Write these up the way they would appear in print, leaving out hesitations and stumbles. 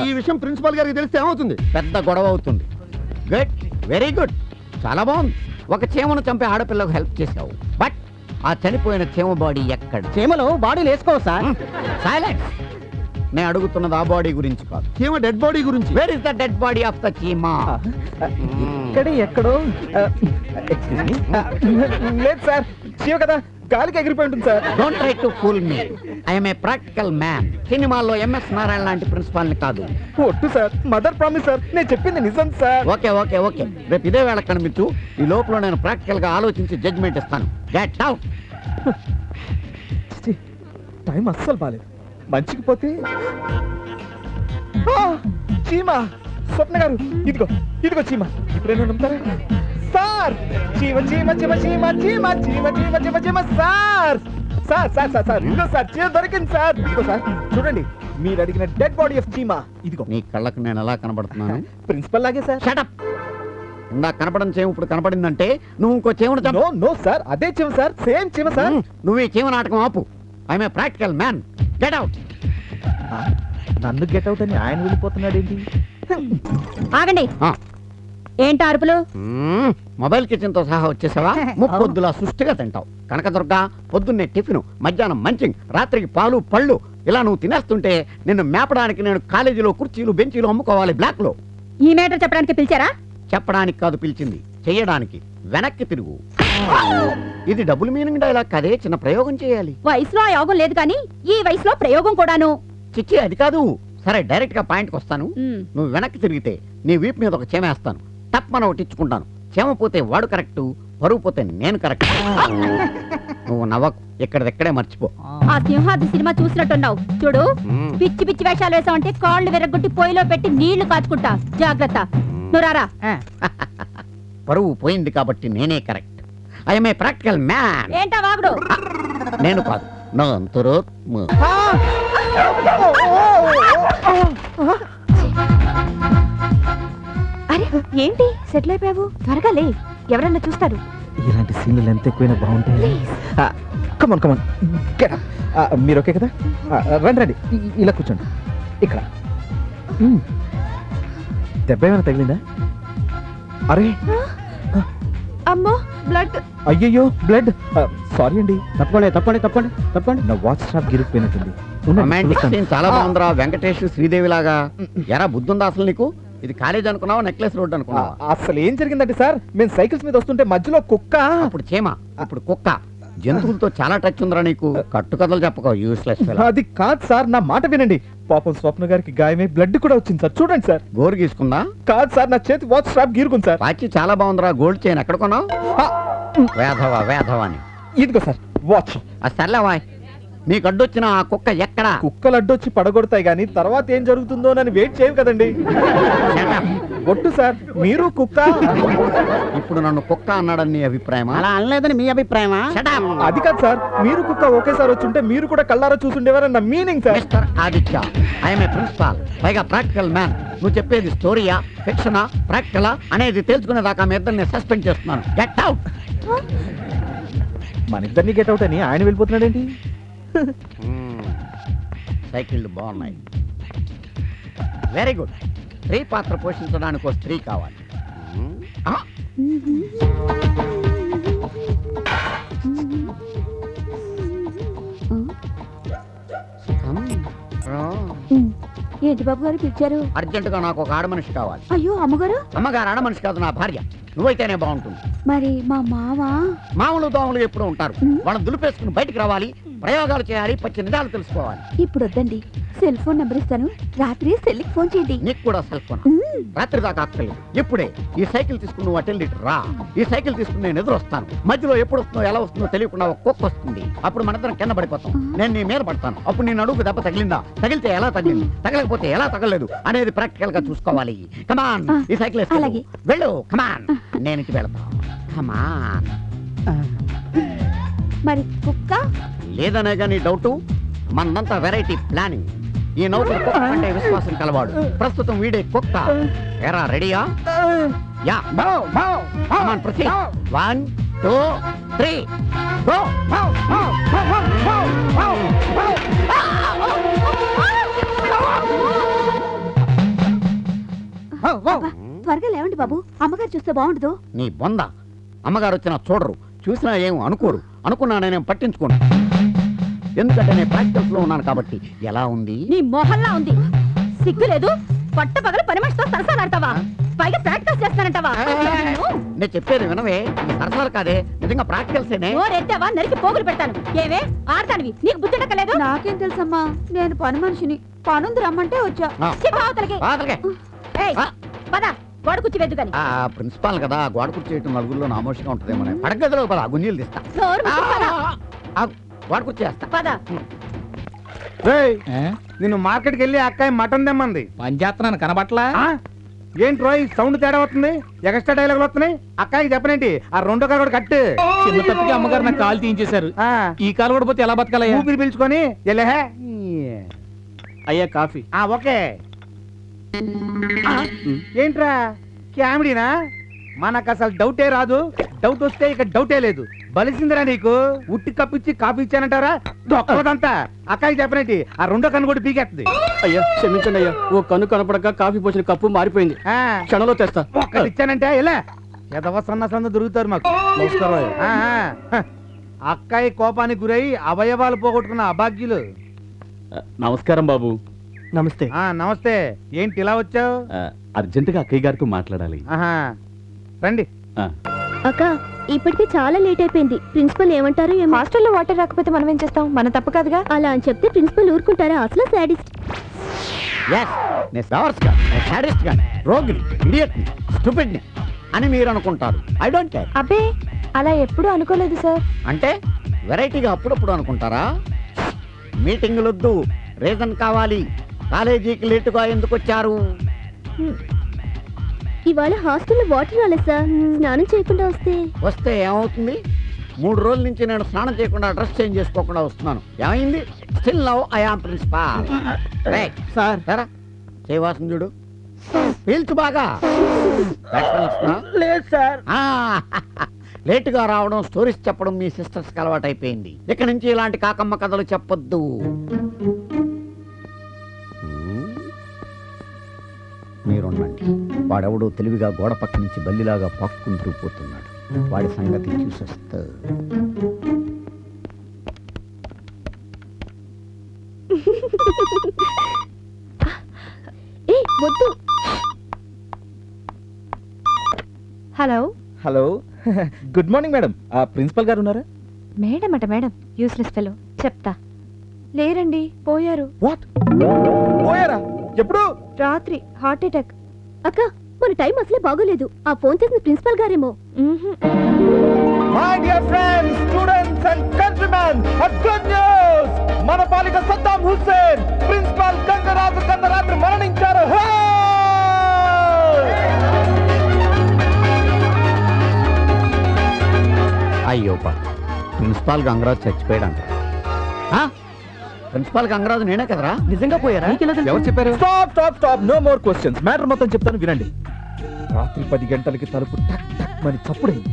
ఈ విషయం ప్రిన్సిపల్ గారికి తెలిస్తే ఏమవుతుంది? పెద్ద గొడవ అవుతుంది. గుడ్, వెరీ గుడ్, చాలా బాగుంది. ఒక చీమను చంపే ఆడపిల్లకు హెల్ప్ చేసావు. బట్ ఆ చనిపోయిన చీమ బాడీ ఎక్కడ? చీమలు బాడీలు వేసుకోవు సార్. సైలెన్స్. నేను అడుగుతున్నది ఆ బాడీ గురించి కాదు, చీమ డెడ్ బాడీ గురించి. Where is the dead body of the చీమా? ఇక్కడ ఎక్కడో. లేదు సార్, చీమ కదా గాలికి ఎగిరిపోయి ఉంటుంది sir. Don't try to fool me. I'm a practical man. సినిమాల్లో ఎంఎస్ నారాయణ లాంటి ప్రిన్సిపాల్ ని కాదు. ఒట్టు సార్, మదర్ ప్రామిస్ సార్, నేను చెప్పింది నిజం సార్. ఓకే ఓకే ఓకే, రేపు ఇదే వేళ కనిపించు. ఈ లోపల నేను ప్రాక్టికల్ గా ఆలోచించి జడ్జ్మెంట్ ఇస్తాను. Get out. టైం అస్సలు బాలేదు. మంచికి పోతే చీమ. స్వప్న గారు, ఇదిగో ఇదిగో చీమ. ఇప్పుడేనా నమ్ముతారా సార్? చీమ చీమ చీమ చీమ చీమ చీమ చీమ చీమ చీమ sir. Sir sir sir sir ఇదిగో సార్, చీమ దొరికింది సార్. ఇదిగో సార్ చూడండి, మీరు అడిగిన డెడ్ బాడీ ఆఫ్ చీమ ఇదిగో. నీ కళ్ళకు నేను ఎలా కనబడుతున్నాను? ప్రిన్సిపల్ లాగే సార్. షటప్. ఇందా కనపడని చీమ ఇప్పుడు కనపడిందంటే నువ్వు ఇంకో చీమను చంపు. నో నో సార్, అదే చీమ సార్, సేమ్ చీమ సార్. నువ్వు ఈ చీమ నాటకం ఆపు. I'm a practical man. Get out. నన్ను గెట్ అవుట్ అని ఆయన వెళ్ళిపోతున్నాడు ఏంటి? ఆగండి. ఏంటి అరుపులు? మొబైల్ కిచెన్ తో సహా వచ్చేసావా? ముప్పొద్దులా సుష్టిగా తింటావు. కనకదుర్గ, పొద్దున్నే టిఫిన్, మధ్యాహ్నం మంచింగ్, రాత్రికి పాలు పళ్ళు. ఇలా నువ్వు తినేస్తుంటే నిన్ను మేపడానికి నేను కాలేజీలో కుర్చీలు బెంచీలు అమ్ముకోవాలి బ్లాక్ లో. ఈ మేటర్ చెప్పడానికి పిలిచారా? చెప్పడానికి కాదు పిలిచింది, చెయ్యడానికి. వెనక్కి తిరుగు. ఇది డబుల్ మీనింగ్ డైలాగ్ కదే, చిన్న ప్రయోగం చేయాలి. వయసులో ఆ యోగం లేదు కానీ ఈ వయసులో ప్రయోగం కూడాను. చిచ్చి అది కాదు. సరే డైరెక్ట్ గా పాయింట్కి వస్తాను. నువ్వు వెనక్కి తిరిగితే నీ వీపు మీద ఒక చీమ వేస్తాను. తప్పన ఒకటి ఇచ్చుకుంటాను. చీమ పోతే వాడు కరెక్ట్, పరువు పోతే నేను కరెక్ట్. నువ్వు నవ్వకు, ఇక్కడెక్కడే మర్చిపో. ఆ సింహాద్రి సినిమా చూసినట్టున్నావు చూడు. పిచ్చి పిచ్చి వేషాలు వేసావంటే కాళ్ళు విరగొట్టి పొయ్యిలో పెట్టి నీళ్లు కాచుకుంటా. జాగ్రత్త. నువ్వు రారా. పరువు పోయింది కాబట్టి నేనే correct. I'm a practical man. ఏంటా వాగుడు? నేను కాదు, నా అంతరాత్మ. అరే ఏంటి సెటిల్ అయిపోయావు? త్వరగా లే, ఎవరన్నా చూస్తారు. ఇలాంటి సీన్లు ఎంత ఎక్కువైనా బాగుంటాయి. Come on come on get up. మీరు ఓకే కదా? రండి రండి, ఇలా కూర్చోండి. ఇక్కడ దెబ్బ ఏమైనా తగిలిందా? అరే అమ్మో బ్లడ్. అయ్యయ్యో బ్లడ్. సారీ అండి. తప్పండి తప్పండి తప్పండి తప్పండి. నా వాచ్ స్ట్రాప్ గిరిగిపోయినట్టుంది. రొమాంటిక్ సీన్ చాలా బాగుందిరా. వెంకటేష్ శ్రీదేవి లాగా. ఎరా బుద్ధుందా అసలు నీకు? ఇది కాలేజ్ అనుకున్నావా, నెక్లెస్ రోడ్ అనుకున్నావా? అసలు ఏం జరిగిందంటే సార్, మేము సైకిల్స్ మీద వస్తుంటే మధ్యలో కుక్క. అప్పుడు చీమ, ఇప్పుడు కుక్క. జంతువులతో చాలా టచ్ ఉందిరా నీకు. కట్టు కథలు చెప్పకో, యూస్లెస్. అది కాదు సార్, నా మాట వినండి. పాపం స్వప్న గారికి గాయమే, బ్లడ్ కూడా వచ్చింది సార్. చూడండి సార్. గోరు గీసుకుందా? కాదు సార్, నా చేతి వాచ్ స్ట్రాప్ గీరుకుంది సార్. వాచి చాలా బాగుందిరా. గోల్డ్ చైన్ ఎక్కడ కొన్నావు? వేధవా వేధవా అని. ఇదిగో సార్ వాచ్. సర్లేవా, నీకు అడ్డొచ్చిన ఆ కుక్క ఎక్కడా? కుక్కలు అడ్డొచ్చి పడగొడతాయి గానీ తర్వాత ఏం జరుగుతుందో అని వెయిట్ చేయవు కదండి. ఒట్టు సార్, మీరు కుక్క. ఇప్పుడు నన్ను కుక్క అన్నాడని నీ అభిప్రాయమా? అలా అనలేదని మీ అభిప్రాయమా? అది కాదు సార్, మీరు కుక్క ఒకేసారి వచ్చుంటే మీరు కూడా కళ్ళారా చూసుండేవారని నా meaning sir. Mister Aditya, I'm a principal, పైగా ప్రాక్టికల్ మ్యాన్. నువ్వు చెప్పేది స్టోరీయా, ఫిక్షనా, ప్రాక్టికలా అనేది తెలుసుకునేదాకా మీ ఇద్దరిని సస్పెండ్ చేస్తున్నాను. Get out. మన ఇద్దరిని గెట్ అవుట్ అని ఆయన వెళ్ళిపోతున్నాడేంటి? సైకిళ్ళు బాగున్నాయి. Very good. స్త్రీ పాత్ర పోషించడానికి ఒక స్త్రీ కావాలి. ఏంటి బాబు గారు పిలిచారు? అర్జెంటుగా నాకు ఒక ఆడ మనిషి కావాలి. అయ్యో అమ్మగారు. అమ్మగారు ఆడ మనిషి కాదు, నా భార్య. నువ్వైతేనే బాగుంటుంది. మరి మా మామ? మామూలు దోమలు ఎప్పుడు ఉంటారు. వాళ్ళని దులిపేసుకుని బయటికి రావాలి, ప్రయోగాలు చేయాలి, పచ్చి నిజాలు తెలుసుకోవాలి. ఇప్పుడు వద్దండి, సెల్ ఫోన్ నెంబర్ ఇస్తాను, రాత్రి సెల్కి ఫోన్ చేయండి. నీకు కూడా సెల్ ఫోన్? రాత్రి దాకా అక్కర్లేదు, ఇప్పుడే ఈ సైకిల్ తీసుకుని నువ్వు అటెండ్ రా. ఈ సైకిల్ తీసుకుని నేను ఎదురు వస్తాను. మధ్యలో ఎప్పుడు వస్తుందో ఎలా వస్తుందో తెలియకుండా ఒక కుక్క వస్తుంది. అప్పుడు మనందరం కింద పడిపోతాం. నేను నీ మీద పడతాను. అప్పుడు నేను అడుగు దెబ్బ తగిలిందా, తగిలితే ఎలా తగిలింది, తగలకపోతే ఎలా తగలలేదు అనేది ప్రాక్టికల్ గా చూసుకోవాలి. కమాన్, ఈ సైకిల్ వెళ్ళు. కమాన్, నేను ఇంటికి వెళ్తాను. కమాన్. మరి కుక్క లేదనే గానీ డౌట్. మనంతా వెరైటీ ప్లానింగ్. ఈ నౌకరు కుక్క అంటే విశ్వాసం కలవాడు. ప్రస్తుతం వీడే కుక్క. ఎరా రెడీయా? యా. కమాన్ ప్రొసీడ్. 1 2 3 గో. త్వరగా లేవండి బాబు, అమ్మగారు చూస్తే బాగుండదు. నీ బొంద, అమ్మగారు వచ్చినా చూడరు, చూసినా ఏం అనుకోరు, అనుకున్నా నేనేం పట్టించుకోను. ఎందుకంటే నేను ప్రాక్టీస్ లో ఉన్నాను కాబట్టి. ఎలా ఉంది? నీ మొహల్లా ఉంది. సిగ్గు లేదు, పట్ట పగల పని మనిషితో సరసాలాడతావా, పైగా ప్రాక్టీస్ చేస్తానంటావా? నేను చెప్పేది వినవే, నీ సరసాలు కాదే, నిజంగా ప్రాక్టికల్సేనే. నోరెత్తావా నరికి పోగులు పెడతాను. ఏవే ఆడతానివి, నీకు బుద్ధి ఎక్కలేదు? నాకేం తెలుసమ్మా, నేను పని మనిషిని, పనుంది రమ్మంటే వచ్చా. పద గోడ కుర్చీ వెద్దు కానీ. ప్రిన్సిపాల్ కదా, గోడ కుర్చీయటం నలుగురిలో నామోషంగా ఉంటదేమో. పడగదిలో పద, గుంజీలు తీస్తా. గోడ కుర్చీ వేస్తా పద. నిన్ను మార్కెట్కి వెళ్ళి అక్కాయి మటన్ తెమ్మంది. పని చేస్తున్నాను కనబట్లా? ఏంటి రోయ్ సౌండ్ తేడా వస్తుంది, ఎక్స్ట్రా డైలాగులు వస్తున్నాయి. అక్కాయికి చెప్పనేంటి, ఆ రెండో కాలు కూడా కట్టు. చిన్న తప్పికి అమ్మగారు నాకు కాలు తీయించేశారు. ఈ కాలు కూడా పోతే ఎలా బతకాలయ్యా? ఊపిరి పీల్చుకొని వెళ్ళే. అయ్యా కాఫీ. ఓకే. ఏంట్రా కామెడీనా? మనకు అసలు డౌటే రాదు, డౌట్ వస్తే ఇక డౌటే లేదు. బలిసిందిరా నీకు, ఉట్టి కప్పిచ్చి కాఫీ ఇచ్చానంటారా? దొక్కదంతా అక్కాయి చెప్పనేటి, ఆ రెండో కన్ను కూడా పీకేస్తుంది. అయ్యా క్షమించండి అయ్యా, ఓ కన్ను కనపడక కాఫీ పోసిన కప్పు మారిపోయింది. క్షణంలో తెస్తా. ఒక్కటి ఇచ్చానంటే ఇలా ఎదవ సన్న సన్న దొరుకుతారు మాకు. అక్కాయి కోపానికి గురై అవయవాలు పోగొట్టుకున్న అభాగ్యులు. నమస్కారం బాబు. నమస్తే. నమస్తే. ఏంటి ఇలా వచ్చావు? అర్జెంటుగా అక్కయ్య గారితో మాట్లాడాలి. రండి. అక్క ఇప్పటికే చాలా లేట్ అయిపోయింది, ప్రిన్సిపల్ ఏమంటారు? హాస్టల్లో వాటర్ రాకపోతే మనం ఏం చేస్తాం, మన తప్పు కాదుగా. అలా అని చెప్తే ప్రిన్సిపల్ ఊరుకుంటారా? అసలు సాడిస్ట్. అని మీరు అనుకుంటారు. I don't care. అబ్బే అలా ఎప్పుడు అనుకోలేదు సార్. అంటే వెరైటీగా అప్పుడప్పుడు అనుకుంటారా? మీటింగులు వద్దు, రీజన్ కావాలి. కాలేజీకి లేటుగా ఎందుకు వచ్చారు? ఇవాళ హాస్టల్లో వాటర్ రాలేదు సార్, స్నానం చేయకుండా వస్తే ఏమవుతుంది? 3 రోజుల నుంచి నేను స్నానం చేయకుండా డ్రెస్ చేంజ్ చేసుకోకుండా వస్తున్నాను. ఏమైంది? Still now I am principal. Sir శ్రీవాసం చూడు, పీల్చు బాగా. లేదు సార్. లేటుగా రావడం, స్టోరీస్ చెప్పడం మీ సిస్టర్స్ కి అలవాటు అయిపోయింది. ఇక నుంచి ఇలాంటి కాకమ్మ కథలు చెప్పొద్దు. మీరుండండి. వాడెవడో తెలివిగా గోడ పక్క నుంచి బల్లిలాగా పాక్కుంటూ పోతున్నాడు. వాడి సంగతి చూసొస్తా. Hello hello. Good morning madam. Principal గారు ఉన్నారా? మేడం అట మేడం, యూస్లెస్ ఫెలో. చెప్తా. లేరండి, పోయారు. వాట్? పోయారా? ఎప్పుడు? రాత్రి హార్ట్ అటాక్. అక్క మన టైం అసలే బాగోలేదు, ఆ ఫోన్ చేసిన ప్రిన్సిపల్ గారేమో. My dear friends, students and countrymen, a good news! మన పాలిట సద్దాం హుస్సేన్ ప్రిన్సిపల్ గంగరాజు గంగరాత్రి మరణించారు. అయ్యోపా, ప్రిన్సిపాల్ గంగరాజు చచ్చిపోయాడంట. ప్రిన్సిపాల్ గంగరాజు నేనే కదరా? నిజంగా పోయారా? ఎవరు చెప్పారు? Stop stop stop, no more questions. Matter మొత్తం చెప్తాను వినండి. రాత్రి 10 గంటలకి తలుపు టక్ టక్ మని చప్పుడైంది.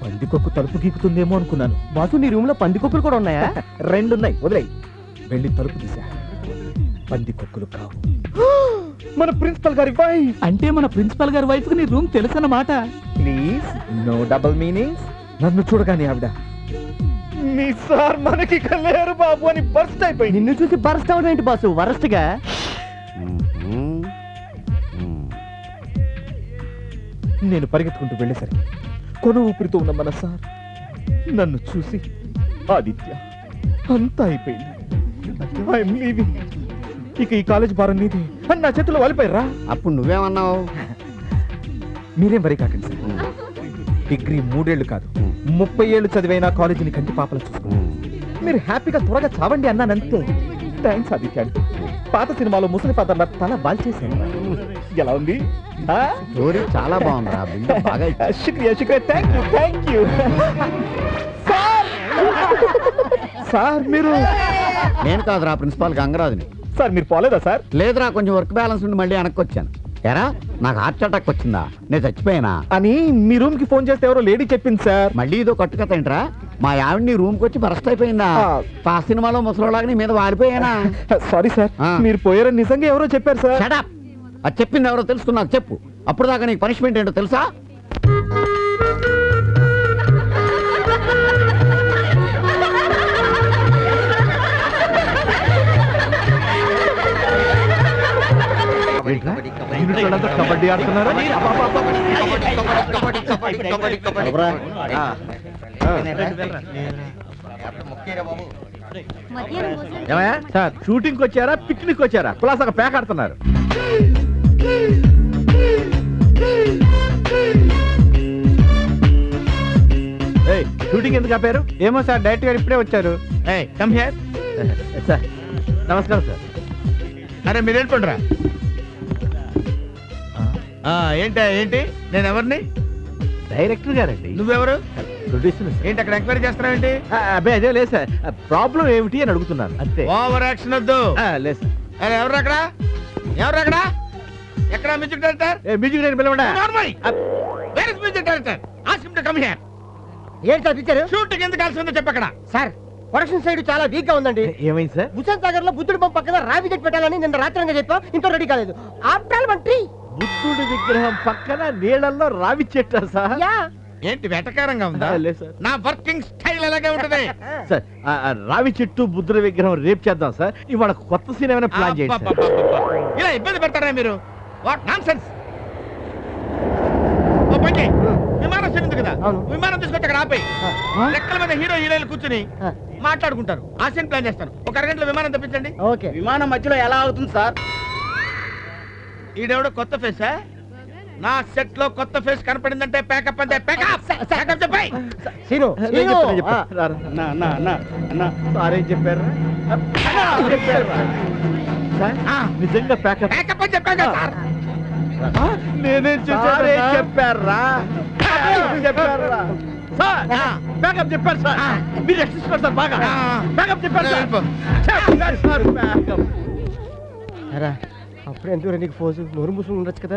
పందికొక్కు తలుపు గీకుతుందేమో అనుకున్నాను. బాసు నీ రూమ్ లో పందికొక్కులు కూడా ఉన్నాయా? 2 ఉన్నాయి, వదిలేయి. వెళ్ళి తలుపు తీసా, పందికొక్కులు కావు. మన ప్రిన్సిపల్ గారి వైఫ్. అంటే మన ప్రిన్సిపల్ గారి వైఫ్ కి నీ రూమ్ తెలుసన్నమాట. Please no double meanings. నన్ను చూడగానే ఆవిడ, మీ సార్ మనకి లేరు బాబు అని బర్స్ట్ అయిపోయింది. నిన్ను చూసి బర్స్ట్ అవడం ఏంటి బాసు, వరస్ట్ గా? నేను పరిగెత్తుకుంటూ వెళ్ళేసరికి కొన ఊపిరితో ఉన్న మన సార్ నన్ను చూసి, ఆదిత్య అంతా అయిపోయింది, ఐఎమ్ లీవింగ్, ఇక ఈ కాలేజ్ భారం నీది అని నా చేతిలో వాలిపోయారా. అప్పుడు నువ్వేమన్నావు? మీరేం వరి కాకండి సార్, డిగ్రీ 3 ఏళ్ళు కాదు 30 ఏళ్ళు చదివైనా కాలేజీని కంటి పాపలు చూసుకున్నాను. మీరు హ్యాపీగా త్వరగా చావండి అన్నానంతే. థ్యాంక్స్ ఆదిత్య. పాత సినిమాలో ముసలి ఫాదర్ల తల బాల్చేశాను. ఎలా ఉంది? స్టోరీ చాలా బాగుందిరా, బాగా శుక్రియా శుక్రియా, థ్యాంక్ యూ. సార్ మీరు? నేను కాదురా, ప్రిన్సిపాల్ గంగరాజుని. సార్ మీరు పోలేదా సార్? లేదురా, కొంచెం వర్క్ బ్యాలెన్స్ ఉండి మళ్ళీ వెనక్కి వచ్చాను. ఎరా, నాకు హార్ట్ అటాక్ వచ్చిందా, నేను చచ్చిపోయానా అని మీ రూమ్ కి ఫోన్ చేస్తే ఎవరో లేడీ చెప్పింది సార్. మళ్ళీ ఇదో కట్టుకథ ఏంట్రా? మా ఆవిడ్ని రూమ్ కి వచ్చి బరస్ట్ అయిపోయిందా? ఆ సినిమాలో ముసలోలాగా నీ మీద వాడిపోయానా? సారీ సార్, మీరు పోయారని నిజంగా ఎవరో చెప్పారు సార్. Shut up. అది చెప్పింది ఎవరో తెలుసుకున్నాక చెప్పు. అప్పుడు దాకా నీకు పనిష్మెంట్ ఏంటో తెలుసా? కబడ్డీ ఆడుతున్నారు. సార్ షూటింగ్ వచ్చారా పిక్నిక్ వచ్చారా? కులాసాగా ప్యాక్ ఆడుతున్నారు. షూటింగ్ ఎందుకు ఆపారు? ఏమో సార్, డైరెక్ట్ గారు ఇప్పుడే వచ్చారు. Come here sir. నమస్కారం సార్. అరే మీరు వెళ్ళిపోండిరా. ఏంటి నేను ఎవరిని? డైరెక్టర్ గారండి. నువ్వెవరు? ప్రొడ్యూసర్. ఏంటి అక్కడ ఎంక్వైరీ చేస్తున్నావేంటి? అబ్బాయి అదే లేదు సార్, ప్రాబ్లం ఏమిటి అని అడుగుతున్నాను అంతే. ఓవర్ యాక్షన్ వద్దు. లేదు సార్. అరే ఎవరు అక్కడ? ఎక్కడ మ్యూజిక్ డైరెక్టర్? మ్యూజిక్ డైరెక్టర్ పిలవండి. Where is music director? Ask him to come here. ఏంటి సార్ పిక్చర్? షూటింగ్ ఎందుకు కలిసి ఉందో చెప్పక్కడ. సార్ ప్రొడక్షన్ సైడ్ చాలా వీక్ గా ఉందండి. ఏమైంది సార్? హుసేన్ సాగర్ లో బుద్ధుడి బొమ్మ పక్కన రావి చెట్టు పెట్టాలని నిన్న రాత్రంగా చెప్పాం, ఇంత రెడీ కాలేదు. After all tree. బుద్ధుడి విగ్రహం పక్కన నీళ్ళల్లో రావి చెట్టు సార్. ఏంటి వెటకారంగా ఉందా? లేదు సార్, నా వర్కింగ్ స్టైల్ అలాగే ఉంటది సార్. రావి చెట్టు బుద్ధుడి విగ్రహం రేపు చేద్దాం సార్. ఇవాళ కొత్త సీన్ ఏమైనా ప్లాన్ చేయండి. ఇలా ఇబ్బంది పెడతారా మీరు? What nonsense. విమానం సీన్ ఉంది కదా, విమానం తీసుకొచ్చి అక్కడ ఆపై లెక్కల మీద హీరో హీరోయిన్లు కూర్చుని మాట్లాడుకుంటారు. ఆ సీన్ ప్లాన్ చేస్తాను. ఒక అరగంటలో విమానం తెప్పించండి. ఓకే. విమానం మధ్యలో ఎలా అవుతుంది సార్? ఈడెవడో కొత్త ఫేసా? నా సెట్ లో కొత్త ఫేస్ కనపడిందంటే ప్యాకప్ అంటే ప్యాకప్ చెప్పాయి. సారీ చెప్పారు. నిజంగా ప్యాకప్ అని చెప్పాను సార్. నేనే చెప్పారా? చెప్పారా ప్యాకప్ చెప్పారు సార్. మీరు రక్షిస్తున్నారు సార్. బాగా ప్యాకప్ చెప్పారు సార్. అప్పుడు ఎందుకు నీకు ఫోజు నోరు మూసుకుని ఉండొచ్చు కదా.